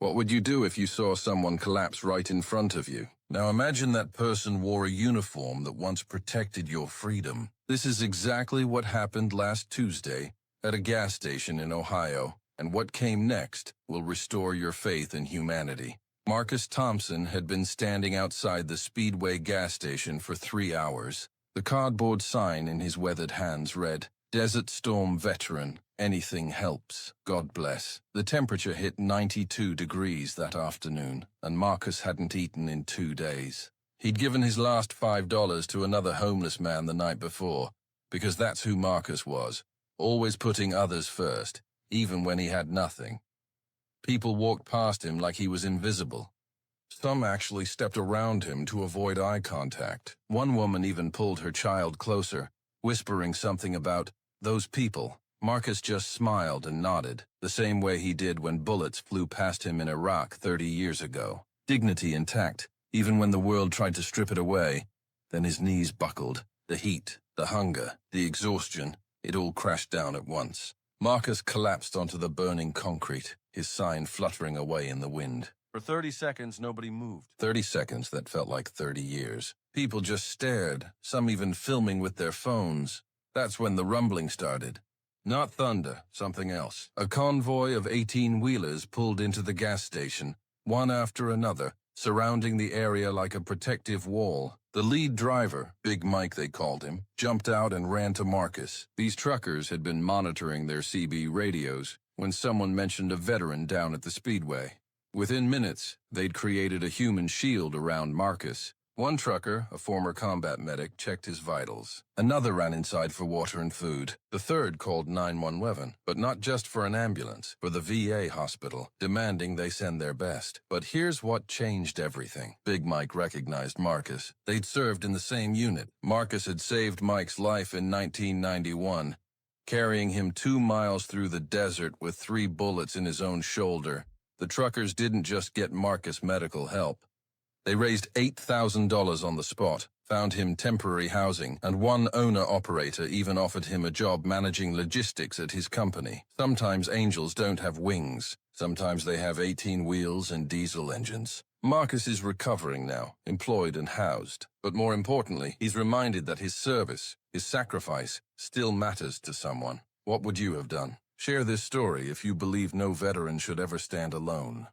What would you do if you saw someone collapse right in front of you? Now imagine that person wore a uniform that once protected your freedom. This is exactly what happened last Tuesday at a gas station in Ohio, and what came next will restore your faith in humanity. Marcus Thompson had been standing outside the Speedway gas station for 3 hours. The cardboard sign in his weathered hands read, "Desert Storm Veteran, anything helps. God bless." The temperature hit 92 degrees that afternoon, and Marcus hadn't eaten in 2 days. He'd given his last $5 to another homeless man the night before, because that's who Marcus was, always putting others first, even when he had nothing. People walked past him like he was invisible. Some actually stepped around him to avoid eye contact. One woman even pulled her child closer, whispering something about those people. Marcus just smiled and nodded, the same way he did when bullets flew past him in Iraq 30 years ago. Dignity intact, even when the world tried to strip it away. Then his knees buckled. The heat, the hunger, the exhaustion, it all crashed down at once. Marcus collapsed onto the burning concrete, his sign fluttering away in the wind. For 30 seconds, nobody moved. 30 seconds that felt like 30 years. People just stared, some even filming with their phones. That's when the rumbling started. Not thunder, something else. A convoy of 18-wheelers pulled into the gas station, one after another, surrounding the area like a protective wall. The lead driver, Big Mike they called him, jumped out and ran to Marcus. These truckers had been monitoring their CB radios when someone mentioned a veteran down at the Speedway. Within minutes, they'd created a human shield around Marcus. One trucker, a former combat medic, checked his vitals. Another ran inside for water and food. The third called 911, but not just for an ambulance, for the VA hospital, demanding they send their best. But here's what changed everything. Big Mike recognized Marcus. They'd served in the same unit. Marcus had saved Mike's life in 1991, carrying him 2 miles through the desert with 3 bullets in his own shoulder. The truckers didn't just get Marcus medical help. They raised $8,000 on the spot, found him temporary housing, and one owner-operator even offered him a job managing logistics at his company. Sometimes angels don't have wings. Sometimes they have 18 wheels and diesel engines. Marcus is recovering now, employed and housed. But more importantly, he's reminded that his service, his sacrifice, still matters to someone. What would you have done? Share this story if you believe no veteran should ever stand alone.